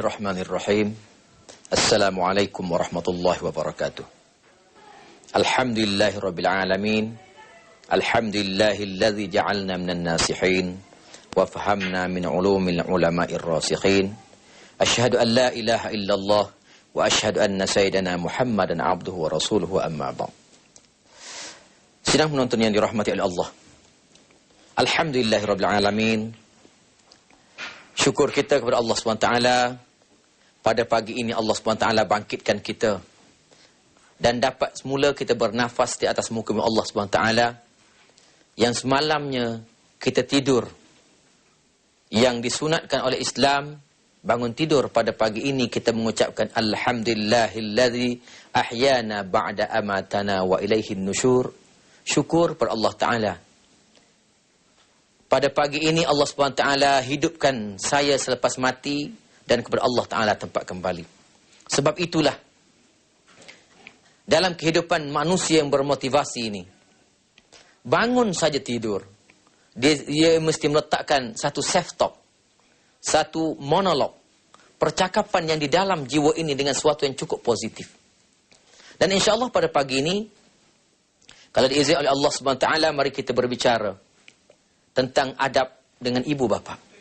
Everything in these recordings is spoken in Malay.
Bismillahirrahmanirrahim. Assalamualaikum warahmatullahi wabarakatuh. Alhamdulillahirabbil alamin. Alhamdulillahilladzi ja'alna minan nasihin wa fahamna min ulumil ulama'ir rasikhin. Asyhadu an la ilaha illallah wa asyhadu anna sayyidana Muhammadan abduhu wa rasuluhu amma ba'd. Sidang penonton yang dirahmati oleh Allah. Alhamdulillahirabbil alamin. Syukur kita kepada Allah SWT. Pada pagi ini Allah SWT bangkitkan kita. Dan dapat semula kita bernafas di atas muka Allah SWT. Yang semalamnya kita tidur. Yang disunatkan oleh Islam. Bangun tidur pada pagi ini kita mengucapkan Alhamdulillahilladzi ahyana ba'da amatana wa ilaihin nusyur. Syukur kepada Allah Ta'ala. Pada pagi ini Allah SWT hidupkan saya selepas mati dan kepada Allah Ta'ala tempat kembali. Sebab itulah dalam kehidupan manusia yang bermotivasi ini, bangun saja tidur, dia mesti meletakkan satu self-talk, satu monolog, percakapan yang di dalam jiwa ini dengan sesuatu yang cukup positif. Dan insyaAllah pada pagi ini, kalau diizinkan oleh Allah SWT, mari kita berbicara tentang adab dengan ibu bapa.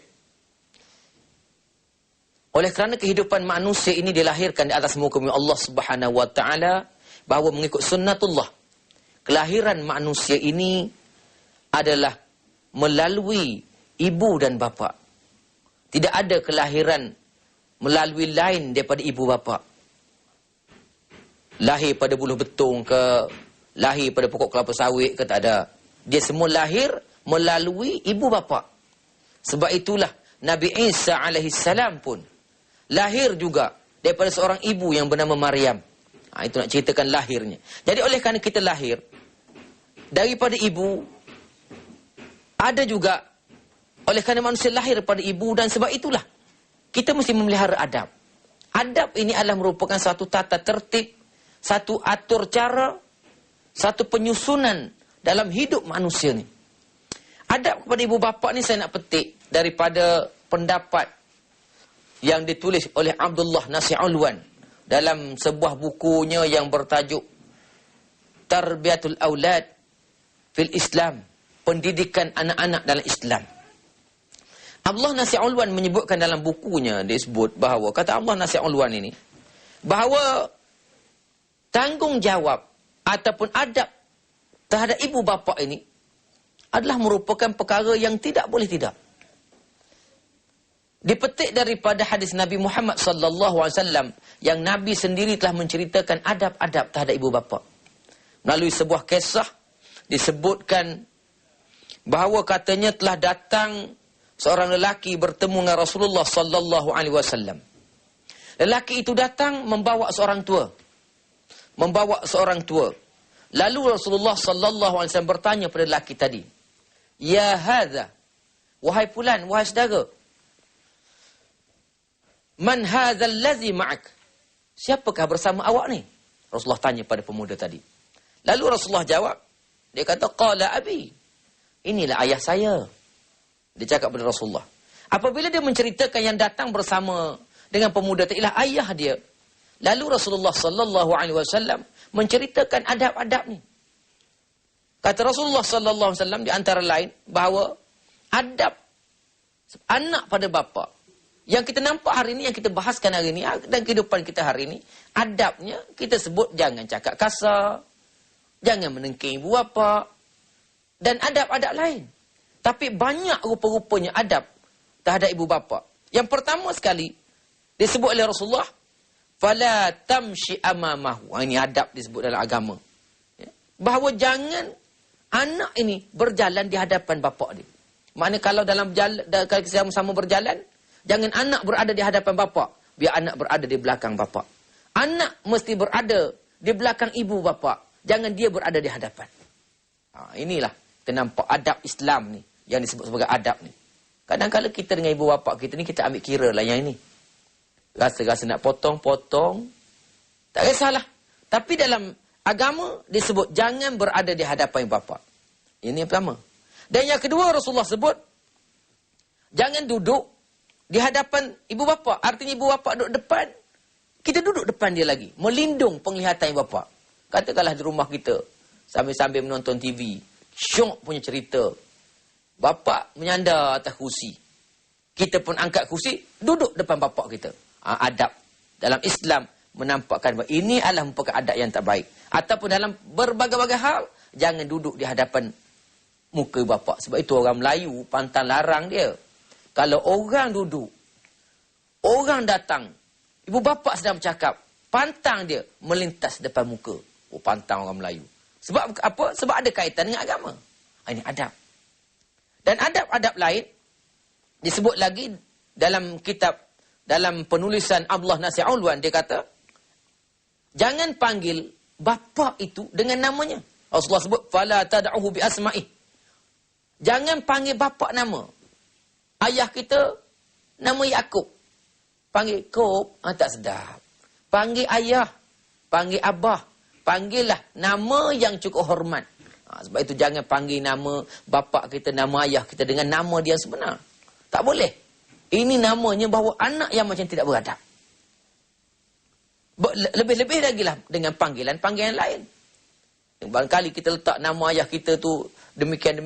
Oleh kerana kehidupan manusia ini dilahirkan di atas muka bumi Allah Subhanahu wa taala, bahawa mengikut sunnatullah, kelahiran manusia ini adalah melalui ibu dan bapa. Tidak ada kelahiran melalui lain daripada ibu bapa. Lahir pada buluh betung ke, lahir pada pokok kelapa sawit ke, tak ada. Dia semua lahir melalui ibu bapa. Sebab itulah Nabi Isa alaihissalam pun lahir juga daripada seorang ibu yang bernama Maryam. Itu nak ceritakan lahirnya. Jadi oleh kerana kita lahir daripada ibu, ada juga oleh kerana manusia lahir daripada ibu, dan sebab itulah kita mesti memelihara adab. Adab ini adalah merupakan satu tata tertib, satu atur cara, satu penyusunan dalam hidup manusia ni. Adab kepada ibu bapa ni saya nak petik daripada pendapat yang ditulis oleh Abdullah Nasir Ulwan dalam sebuah bukunya yang bertajuk Tarbiyatul Aulad fil Islam, pendidikan anak-anak dalam Islam. Abdullah Nasir Ulwan menyebutkan dalam bukunya, disebut bahawa, kata Abdullah Nasir Ulwan ini, bahawa tanggungjawab ataupun adab terhadap ibu bapa ini adalah merupakan perkara yang tidak boleh tidak. Dipetik daripada hadis Nabi Muhammad sallallahu alaihi wasallam yang Nabi sendiri telah menceritakan adab-adab terhadap ibu bapa. Melalui sebuah kisah disebutkan bahawa katanya telah datang seorang lelaki bertemu dengan Rasulullah sallallahu alaihi wasallam. Lelaki itu datang membawa seorang tua. Lalu Rasulullah sallallahu alaihi wasallam bertanya pada lelaki tadi, "Ya hadza, wahai fulan, wahai saudara, man hadza allazi ma'ak?" Siapakah bersama awak ni? Rasulullah tanya pada pemuda tadi. Lalu Rasulullah jawab, dia kata, "Qala abi." Inilah ayah saya. Dia cakap kepada Rasulullah. Apabila dia menceritakan yang datang bersama dengan pemuda tadi ialah ayah dia, lalu Rasulullah sallallahu alaihi wasallam menceritakan adab-adab ni. Kata Rasulullah sallallahu alaihi wasallam di antara lain bahawa adab anak pada bapa yang kita nampak hari ini, yang kita bahaskan hari ini dan kehidupan kita hari ini, adabnya kita sebut jangan cakap kasar, jangan menengking ibu bapa dan adab-adab lain. Tapi banyak rupa-rupanya adab terhadap ibu bapa. Yang pertama sekali disebut oleh Rasulullah, fala tamshi amamahu. Ini adab disebut dalam agama. Bahawa jangan anak ini berjalan di hadapan bapa dia. Maknanya kalau dalam kalau sama-sama berjalan, jangan anak berada di hadapan bapa, biar anak berada di belakang bapa. Anak mesti berada di belakang ibu bapa, jangan dia berada di hadapan. Inilah kita nampak adab Islam ni, yang disebut sebagai adab ni. Kadang-kadang kita dengan ibu bapa kita ni, kita ambil kira lah yang ini. Rasa-rasa nak potong, tak kisahlah. Tapi dalam agama disebut jangan berada di hadapan bapa. Ini yang pertama. Dan yang kedua Rasulullah sebut jangan duduk di hadapan ibu bapa. Artinya ibu bapa duduk depan, kita duduk depan dia lagi. Melindung penglihatan ibu bapa. Katakanlah di rumah kita, sambil-sambil menonton TV, syok punya cerita. Bapa menyandar atas kursi. Kita pun angkat kursi, duduk depan bapa kita. Adab dalam Islam menampakkan bahawa ini adalah merupakan adab yang tak baik. Ataupun dalam berbagai-bagai hal, jangan duduk di hadapan muka bapa. Sebab itu orang Melayu pantang larang dia. Kalau orang duduk, orang datang, ibu bapa sedang bercakap, pantang dia melintas depan muka. Pantang orang Melayu. Sebab apa? Sebab ada kaitan dengan agama. Ini adab. Dan adab-adab lain disebut lagi dalam kitab, dalam penulisan Abdullah Nasir Ulwan, dia kata, jangan panggil bapa itu dengan namanya. Rasulullah sebut, fala tad'uhu bi asma'i. Jangan panggil bapa nama. Ayah kita nama Yakub. Panggil Kob, tak sedap. Panggil ayah, panggil abah. Panggillah nama yang cukup hormat. Sebab itu jangan panggil nama bapa kita, nama ayah kita dengan nama dia sebenar. Tak boleh. Ini namanya bahawa anak yang macam tidak beradab. Lebih-lebih lagi lah dengan panggilan-panggilan lain. Barangkali kita letak nama ayah kita tu demikian.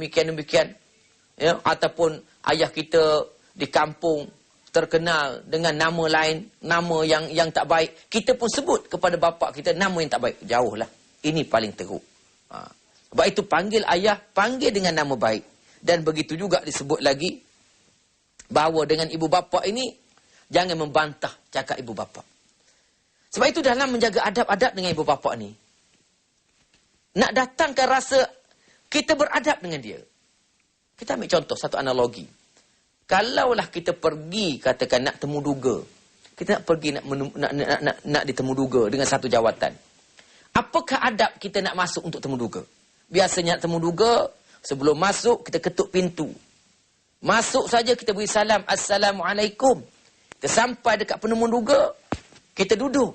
Ya, ataupun ayah kita di kampung terkenal dengan nama lain, nama yang tak baik. Kita pun sebut kepada bapa kita nama yang tak baik. Jauhlah. Ini paling teruk. Sebab itu panggil ayah, panggil dengan nama baik. Dan begitu juga disebut lagi bahawa dengan ibu bapa ini jangan membantah cakap ibu bapa. Sebab itu dalam menjaga adab-adab dengan ibu bapa ni, nak datangkan rasa kita beradab dengan dia. Kita ambil contoh, satu analogi. Kalaulah kita pergi, katakan nak temu duga. Kita nak pergi nak ditemu duga dengan satu jawatan. Apakah adab kita nak masuk untuk temu duga? Biasanya nak temu duga, sebelum masuk kita ketuk pintu. Masuk saja kita beri salam, Assalamualaikum. Kita sampai dekat penemu duga, kita duduk.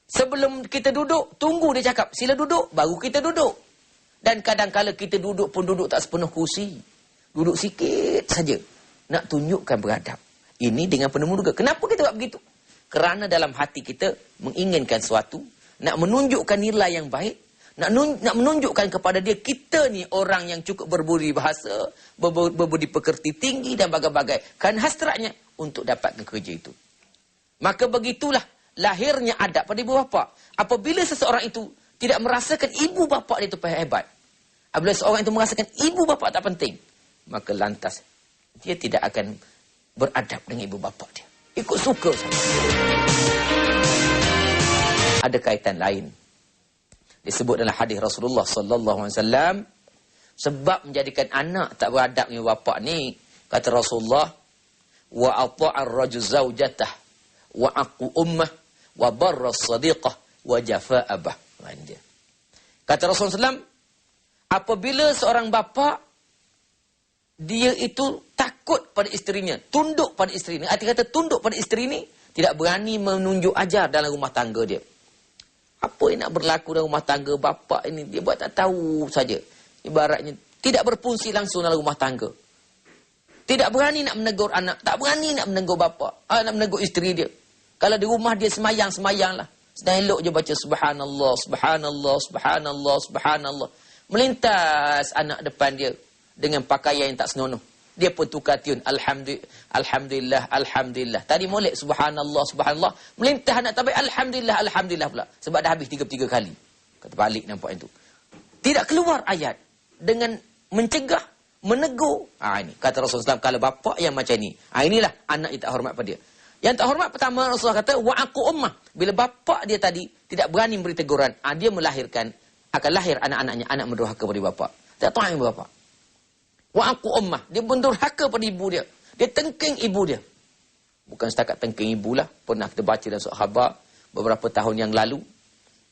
Sebelum kita duduk, tunggu dia cakap, sila duduk, baru kita duduk. Dan kadang-kadang kita duduk pun duduk tak sepenuh kursi. Duduk sikit saja. Nak tunjukkan beradab. Ini dengan penemu duga. Kenapa kita buat begitu? Kerana dalam hati kita menginginkan sesuatu, nak menunjukkan nilai yang baik, nak menunjukkan kepada dia, kita ni orang yang cukup berbudi bahasa, berbudi pekerti tinggi dan bagai-bagai. Kan hasratnya untuk dapatkan kerja itu. Maka begitulah lahirnya adab pada ibu bapa. Apabila seseorang itu tidak merasakan ibu bapa dia itu hebat, apabila seorang itu merasakan ibu bapa tak penting, maka lantas dia tidak akan beradab dengan ibu bapa dia. Ikut suka saja. Ada kaitan lain. Disebut dalam hadis Rasulullah sallallahu alaihi wasallam, sebab menjadikan anak tak beradab dengan bapa ni, kata Rasulullah, wa ata'ar rajul zaujatah wa aqu ummah wa barra sadiqah wa jafa abah. Dia kata Rasulullah SAW, apabila seorang bapa dia itu takut pada isterinya, tunduk pada isterinya. Arti kata tunduk pada isteri ni, tidak berani menunjuk ajar dalam rumah tangga dia. Apa yang nak berlaku dalam rumah tangga bapa ini, dia buat tak tahu saja. Ibaratnya tidak berfungsi langsung dalam rumah tangga. Tidak berani nak menegur anak, tak berani nak menegur bapa, nak menegur isteri dia. Kalau di rumah dia semayang-semayanglah. Sedang elok je baca subhanallah, subhanallah, subhanallah, subhanallah. Melintas anak depan dia dengan pakaian yang tak senonoh. Dia pun tukar tune, alhamdulillah, alhamdulillah. Tadi molek subhanallah, subhanallah. Melintas anak tabai, alhamdulillah, alhamdulillah pula. Sebab dah habis 3 kali. Kata balik nampak itu. Tidak keluar ayat dengan mencegah, menegur. Ini kata Rasulullah SAW, kalau bapa yang macam ni, inilah anak yang tak hormat pada dia. Yang tak hormat pertama, Rasulullah kata, wa aqu ummah. Bila bapa dia tadi tidak berani memberi teguran, dia melahirkan, akan lahir anak-anaknya, anak mendurhaka pada bapa. Tak tahu ibu bapa. Wa aqu ummah. Dia mendurhaka pada ibu dia. Dia tengking ibu dia. Bukan setakat tengking ibu lah. Pernah kita baca dalam surat khabar beberapa tahun yang lalu.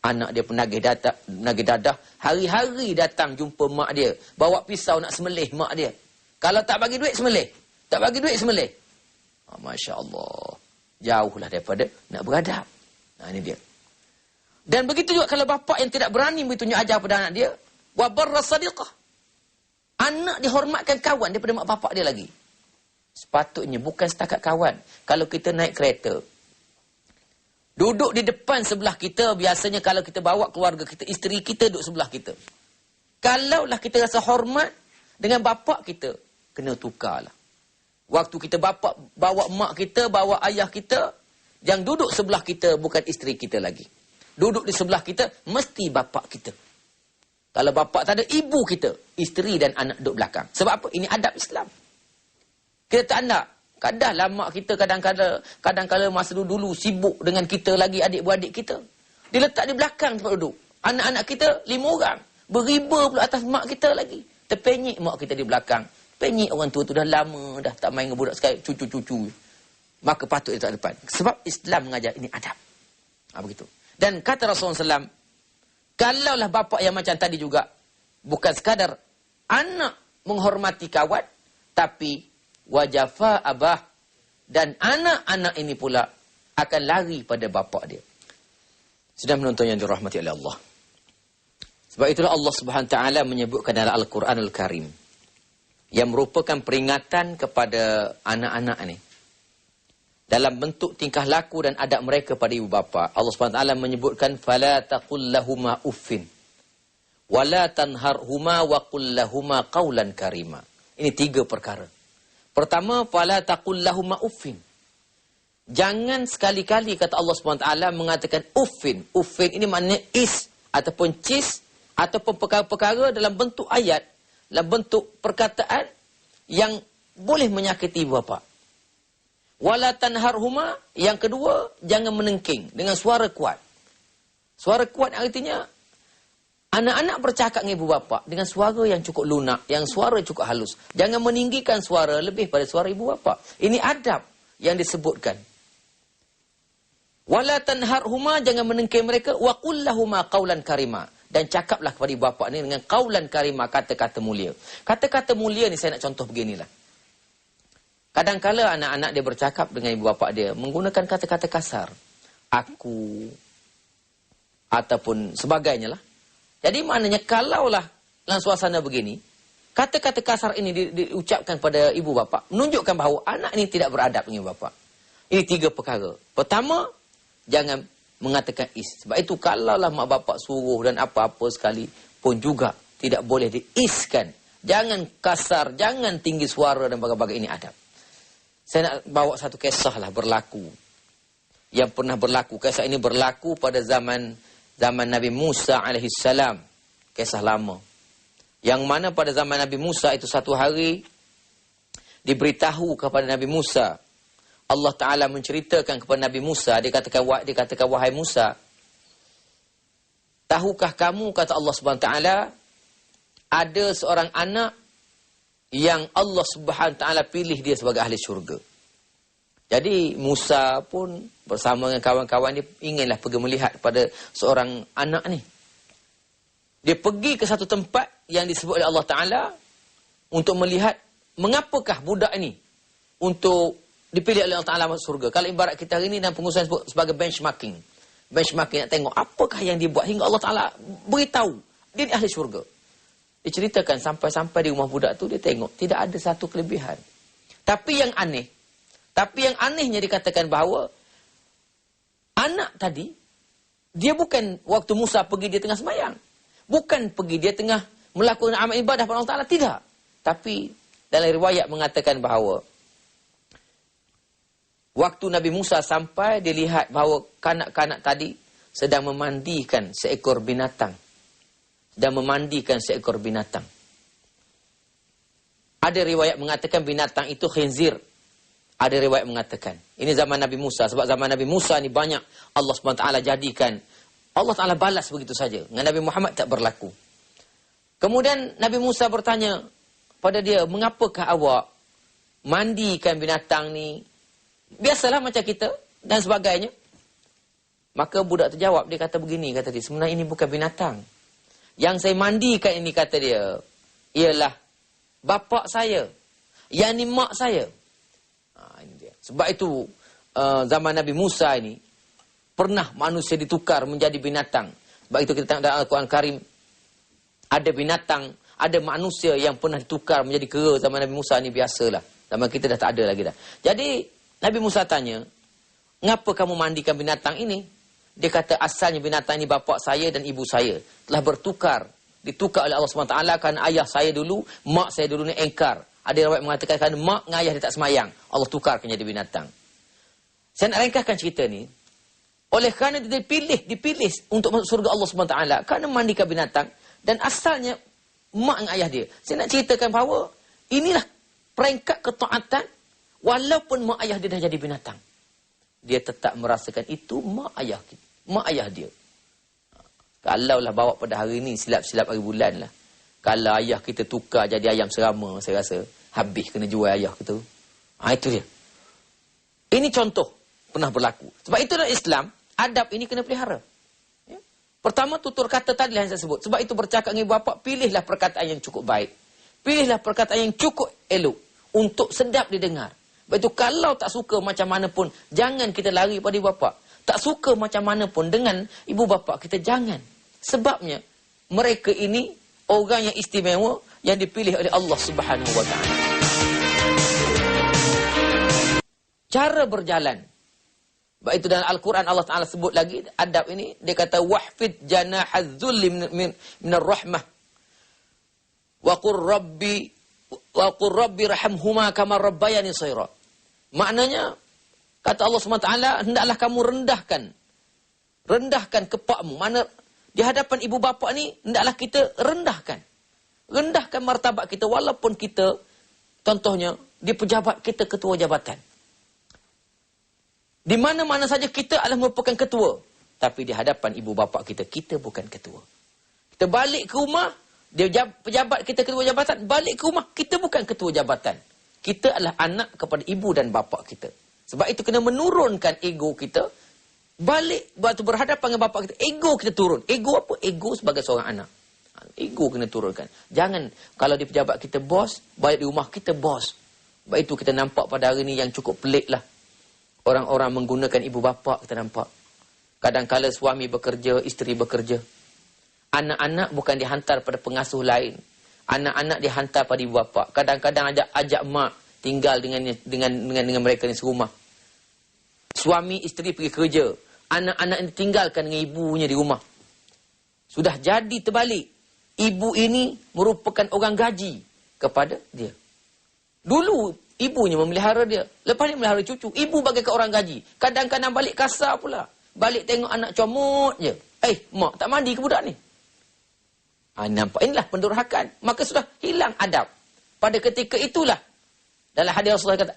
Anak dia penagih dadah. Hari-hari datang jumpa mak dia. Bawa pisau nak semelih mak dia. Kalau tak bagi duit, semelih. Tak bagi duit, semelih. Masya Allah. Jauhlah daripada nak beradab. Ini dia. Dan begitu juga kalau bapa yang tidak berani bertunjuk ajar pada anak dia. Wa barra sadiqah. Anak dihormatkan kawan daripada mak bapak dia lagi. Sepatutnya bukan setakat kawan. Kalau kita naik kereta, duduk di depan sebelah kita, biasanya kalau kita bawa keluarga kita, isteri kita duduk sebelah kita. Kalaulah kita rasa hormat dengan bapa kita, kena tukarlah. Waktu kita bawa mak kita, bawa ayah kita, yang duduk sebelah kita bukan isteri kita lagi. Duduk di sebelah kita, mesti bapa kita. Kalau bapa tak ada, ibu kita, isteri dan anak duduk belakang. Sebab apa? Ini adab Islam. Kita tak nak. Kadang mak kita kadang-kadang masa dulu sibuk dengan kita lagi, adik-beradik kita. Dia letak di belakang tempat duduk. Anak-anak kita 5 orang. Beriba pula atas mak kita lagi. Terpenyik mak kita di belakang. Penyik orang tua tu dah lama, dah tak main dengan budak sekali, cucu-cucu. Maka patut dia tak depan. Sebab Islam mengajar ini adab. Begitu. Dan kata Rasulullah SAW, kalaulah bapa yang macam tadi juga, bukan sekadar anak menghormati kawan, tapi wajafa abah, dan anak-anak ini pula akan lari pada bapa dia. Sudah menonton yang dirahmati oleh Allah. Sebab itulah Allah Subhanahu Wa Taala menyebutkan dalam Al-Quranul Karim, yang merupakan peringatan kepada anak-anak ini. Dalam bentuk tingkah laku dan adab mereka pada ibu bapa, Allah Subhanahu Wa Taala menyebutkan fala taqul lahumā uffin wala tanharhumā wa qul lahumā qawlan karima. Ini 3 perkara. Pertama, fala taqul lahumā uffin. Jangan sekali-kali kata Allah Subhanahu Wa Taala mengatakan uffin. Uffin ini maknanya is ataupun cis ataupun perkara-perkara dalam bentuk ayat, dalam bentuk perkataan yang boleh menyakiti ibu bapa. Wala tanharhuma, yang kedua, jangan menengking dengan suara kuat. Suara kuat artinya anak-anak bercakap dengan ibu bapa dengan suara yang cukup lunak, yang suara cukup halus. Jangan meninggikan suara lebih pada suara ibu bapa. Ini adab yang disebutkan. Wala tanharhuma, jangan menengking mereka, wa qul lahumā qawlan karima, dan cakaplah kepada ibu bapa ni dengan qawlan karima, kata-kata mulia. Kata-kata mulia ni saya nak contoh beginilah. Kadang-kala anak-anak dia bercakap dengan ibu bapa dia menggunakan kata-kata kasar. Aku, ataupun sebagainya lah. Jadi maknanya kalaulah dalam suasana begini, kata-kata kasar ini diucapkan pada ibu bapa, menunjukkan bahawa anak ini tidak beradab dengan ibu bapa. Ini 3 perkara. Pertama, jangan mengatakan is. Sebab itu kalaulah mak bapak suruh dan apa-apa sekali pun juga tidak boleh diiskan. Jangan kasar, jangan tinggi suara dan bagai-bagai, ini adab. Saya nak bawa satu kisah lah berlaku. Yang pernah berlaku. Kisah ini berlaku pada zaman Nabi Musa AS. Kisah lama. Yang mana pada zaman Nabi Musa itu satu hari diberitahu kepada Nabi Musa. Allah Ta'ala menceritakan kepada Nabi Musa. Dia katakan wahai Musa, tahukah kamu, kata Allah Subhanahu Ta'ala, ada seorang anak yang Allah Subhanahu Ta'ala pilih dia sebagai ahli syurga. Jadi Musa pun bersama dengan kawan-kawan dia inginlah pergi melihat pada seorang anak ni. Dia pergi ke satu tempat yang disebut oleh Allah Ta'ala untuk melihat mengapakah budak ini untuk dipilih oleh Allah Ta'ala masuk surga. Kalau ibarat kita hari ini dalam pengurusan sebut sebagai benchmarking. Benchmarking, nak tengok apakah yang dia buat hingga Allah Ta'ala beritahu dia ni ahli syurga. Diceritakan sampai-sampai di rumah budak tu, dia tengok tidak ada satu kelebihan. Tapi yang anehnya dikatakan bahawa anak tadi, dia bukan waktu Musa pergi dia tengah sembahyang. Bukan pergi dia tengah melakukan amal ibadah pada Allah Ta'ala, tidak. Tapi dalam riwayat mengatakan bahawa waktu Nabi Musa sampai, dia lihat bahawa kanak-kanak tadi sedang memandikan seekor binatang. Dan memandikan seekor binatang. Ada riwayat mengatakan binatang itu khinzir. Ada riwayat mengatakan. Ini zaman Nabi Musa. Sebab zaman Nabi Musa ni banyak Allah SWT jadikan. Allah Ta'ala balas begitu saja. Dengan Nabi Muhammad tak berlaku. Kemudian Nabi Musa bertanya pada dia, mengapakah awak mandikan binatang ni? Biasalah macam kita dan sebagainya. Maka budak terjawab, dia kata begini, kata dia, sebenarnya ini bukan binatang. Yang saya mandikan ini, kata dia, ialah bapa saya. Yang ni mak saya. Ini dia. Sebab itu zaman Nabi Musa ini pernah manusia ditukar menjadi binatang. Sebab itu kita tengok dalam Al-Quran Karim, ada binatang, ada manusia yang pernah ditukar menjadi kera zaman Nabi Musa ini, biasalah. Zaman kita dah tak ada lagi dah. Jadi, Nabi Musa tanya, ngapa kamu mandikan binatang ini? Dia kata, asalnya binatang ini bapa saya dan ibu saya telah bertukar. Ditukar oleh Allah SWT kerana ayah saya dulu, mak saya dulu ni engkar. Ada riwayat mengatakan kerana mak dengan ayah dia tak semayang. Allah tukarkan jadi binatang. Saya nak ringkaskan cerita ni. Oleh kerana dia dipilih untuk masuk surga Allah SWT kerana mandikan binatang. Dan asalnya mak dengan ayah dia. Saya nak ceritakan bahawa inilah peringkat ketaatan walaupun mak ayah dia dah jadi binatang. Dia tetap merasakan itu mak ayah dia. Kalau lah bawa pada hari ni silap-silap hari bulan lah. Kalau ayah kita tukar jadi ayam serama, saya rasa habis kena jual ayah kita. Itu dia. Ini contoh pernah berlaku. Sebab itu dalam Islam, adab ini kena pelihara. Ya? Pertama, tutur kata tadi yang saya sebut. Sebab itu bercakap dengan ibu bapa, pilihlah perkataan yang cukup baik. Pilihlah perkataan yang cukup elok untuk sedap didengar. Sebab itu kalau tak suka macam mana pun, jangan kita lari pada ibu bapa. Tak suka macam mana pun dengan ibu bapa kita, jangan. Sebabnya, mereka ini orang yang istimewa yang dipilih oleh Allah Subhanahu Wa Taala. Cara berjalan. Sebab itu dalam Al-Quran Allah Ta'ala sebut lagi, adab ini, dia kata, wahfid janahaz zulli minar rahmah. Wa qur rabbi rahamhuma kama rabbayani shaira. Maknanya, kata Allah SWT, hendaklah kamu rendahkan kepakmu. Mana di hadapan ibu bapa ni, hendaklah kita rendahkan. Rendahkan martabat kita, walaupun kita, contohnya, di pejabat kita ketua jabatan. Di mana-mana saja kita adalah merupakan ketua. Tapi di hadapan ibu bapa kita, kita bukan ketua. Kita balik ke rumah, dia pejabat kita ketua jabatan, balik ke rumah, kita bukan ketua jabatan. Kita adalah anak kepada ibu dan bapa kita. Sebab itu kena menurunkan ego kita. Balik, waktu berhadapan dengan bapa kita, ego kita turun. Ego apa? Ego sebagai seorang anak. Ego kena turunkan. Jangan, kalau di pejabat kita bos, balik di rumah kita bos. Sebab itu kita nampak pada hari ni yang cukup pelik lah. Orang-orang menggunakan ibu bapa, kita nampak. Kadang-kala suami bekerja, isteri bekerja. Anak-anak bukan dihantar pada pengasuh lain. Anak-anak dihantar pada ibu bapa. Kadang-kadang ajak mak tinggal dengan mereka di serumah. Suami, isteri pergi kerja. Anak-anak ini tinggalkan dengan ibunya di rumah. Sudah jadi terbalik. Ibu ini merupakan orang gaji kepada dia. Dulu, ibunya memelihara dia. Lepas dia memelihara cucu. Ibu bagaikan orang gaji. Kadang-kadang balik kasar pula. Balik tengok anak comot je. Mak tak mandi ke budak ni? Nampak, inilah pendurhakan. Maka sudah hilang adab. Pada ketika itulah, dalam hadis Rasulullah kata,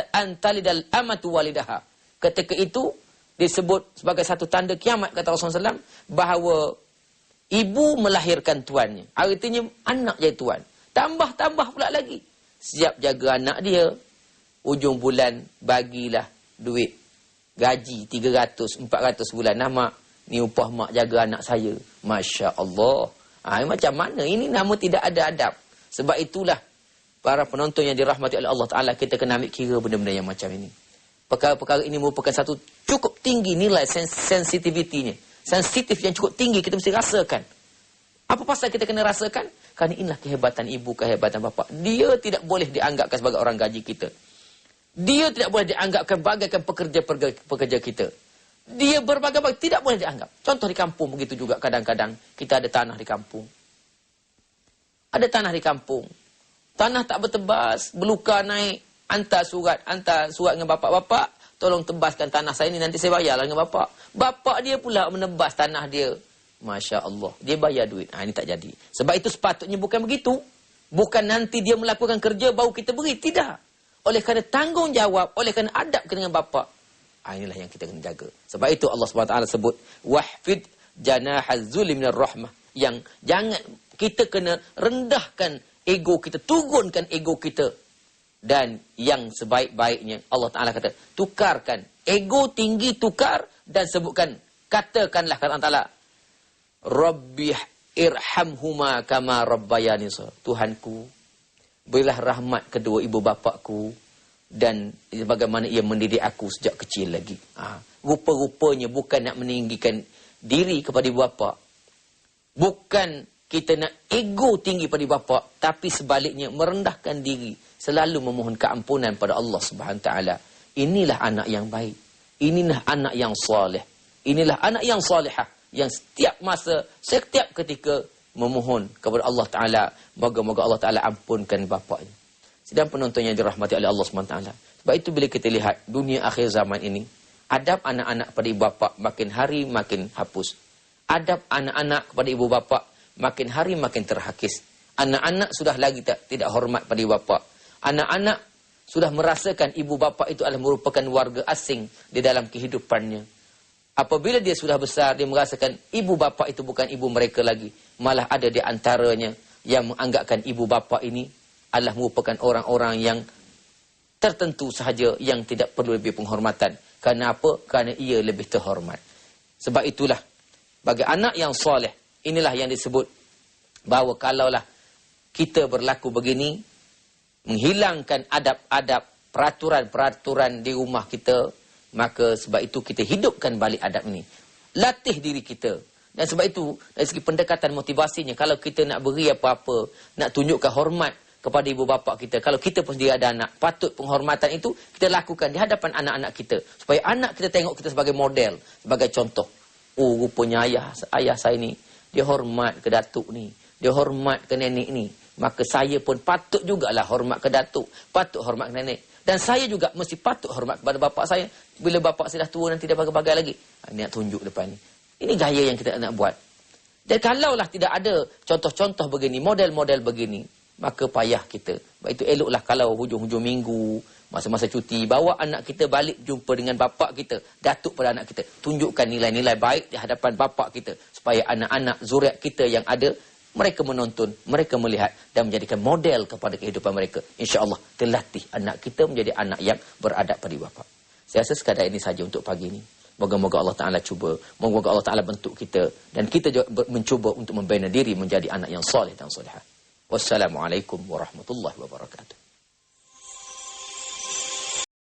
antalidal amatu walidaha. Ketika itu, disebut sebagai satu tanda kiamat, kata Rasulullah SAW, bahawa ibu melahirkan tuannya. Artinya, anak jadi tuan. Tambah-tambah pula lagi. Siap jaga anak dia. Ujung bulan, bagilah duit. Gaji 300, 400 bulan. Mak, ni upah mak jaga anak saya. Masya Allah. Macam mana? Ini nama tidak ada adab. Sebab itulah, para penonton yang dirahmati oleh Allah Ta'ala, kita kena ambil kira benda-benda yang macam ini. Perkara-perkara ini merupakan satu cukup tinggi nilai sensitivitinya. Sensitif yang cukup tinggi, kita mesti rasakan. Apa pasal kita kena rasakan? Kerana inilah kehebatan ibu, kehebatan bapa. Dia tidak boleh dianggapkan sebagai orang gaji kita. Dia tidak boleh dianggapkan bagaikan pekerja kita. Dia berbagai-bagai, tidak boleh dianggap. Contoh di kampung begitu juga kadang-kadang. Kita ada tanah di kampung. Ada tanah di kampung. Tanah tak bertebas, berluka naik. Hantar surat dengan bapak-bapak. Tolong tebaskan tanah saya ni, nanti saya bayarlah dengan bapak. Bapak dia pula menebas tanah dia. Masya Allah. Dia bayar duit. Ini tak jadi. Sebab itu sepatutnya bukan begitu. Bukan nanti dia melakukan kerja, baru kita beri. Tidak. Oleh kerana tanggungjawab, oleh kerana adab kita dengan bapak. Inilah yang kita kena jaga. Sebab itu Allah SWT sebut, wahfid janahaz zulli minar rahmah. Yang jangan, kita kena rendahkan ego kita, turunkan ego kita. Dan yang sebaik-baiknya, Allah Ta'ala kata, tukarkan. Ego tinggi tukar, dan sebutkan, katakanlah kata Allah Ta'ala, Rabbi irhamhuma kama rabbayani shaghira. Tuhanku, berilah rahmat kedua ibu bapakku, dan bagaimana ia mendidik aku sejak kecil lagi. Rupa-rupanya bukan nak meninggikan diri kepada ibu bapa. Bukan kita nak ego tinggi pada bapa, tapi sebaliknya merendahkan diri, selalu memohon keampunan pada Allah Subhanahu Wa Taala. Inilah anak yang baik. Inilah anak yang soleh. Inilah anak yang solehah, yang setiap masa, setiap ketika memohon kepada Allah Taala, moga-moga Allah Taala ampunkan bapaknya. Sedang penonton yang dirahmati oleh Allah Subhanahu Wa Taala. Sebab itu bila kita lihat dunia akhir zaman ini, adab anak-anak pada ibu bapa makin hari makin hapus. Adab anak-anak kepada ibu bapa makin hari makin terhakis. Anak-anak sudah lagi tidak hormat pada ibu bapa. Anak-anak sudah merasakan ibu bapa itu adalah merupakan warga asing di dalam kehidupannya. Apabila dia sudah besar, dia merasakan ibu bapa itu bukan ibu mereka lagi. Malah ada di antaranya yang menganggapkan ibu bapa ini adalah merupakan orang-orang yang tertentu sahaja yang tidak perlu lebih penghormatan. Kerana apa? Kerana ia lebih terhormat. Sebab itulah, bagi anak yang soleh, inilah yang disebut bahawa kalaulah kita berlaku begini, menghilangkan adab-adab, peraturan-peraturan di rumah kita, maka sebab itu kita hidupkan balik adab ini. Latih diri kita. Dan sebab itu, dari segi pendekatan motivasinya, kalau kita nak beri apa-apa, nak tunjukkan hormat kepada ibu bapa kita, kalau kita pun sendiri ada anak, patut penghormatan itu kita lakukan di hadapan anak-anak kita, supaya anak kita tengok kita sebagai model, sebagai contoh. Oh, rupanya ayah saya ni, dia hormat ke datuk ni, dia hormat ke nenek ni, maka saya pun patut jugalah hormat ke datuk, patut hormat ke nenek, dan saya juga mesti patut hormat kepada bapa saya. Bila bapa saya dah tua nanti dia bagai-bagai lagi, ini nak tunjuk depan ni. Ini gaya yang kita nak buat. Dan kalaulah tidak ada contoh-contoh begini, model-model begini, maka payah kita. Sebab itu eloklah kalau hujung-hujung minggu, masa-masa cuti, bawa anak kita balik jumpa dengan bapa kita, datuk pada anak kita, tunjukkan nilai-nilai baik di hadapan bapa kita, supaya anak-anak zuriat kita yang ada, mereka menonton, mereka melihat dan menjadikan model kepada kehidupan mereka. InsyaAllah terlatih anak kita menjadi anak yang beradab pada bapa. Saya rasa sekadar ini saja untuk pagi ini. Moga-moga Allah Ta'ala cuba, moga-moga Allah Ta'ala bentuk kita, dan kita juga mencuba untuk membina diri menjadi anak yang soleh dan solehah. Wassalamualaikum warahmatullahi wabarakatuh.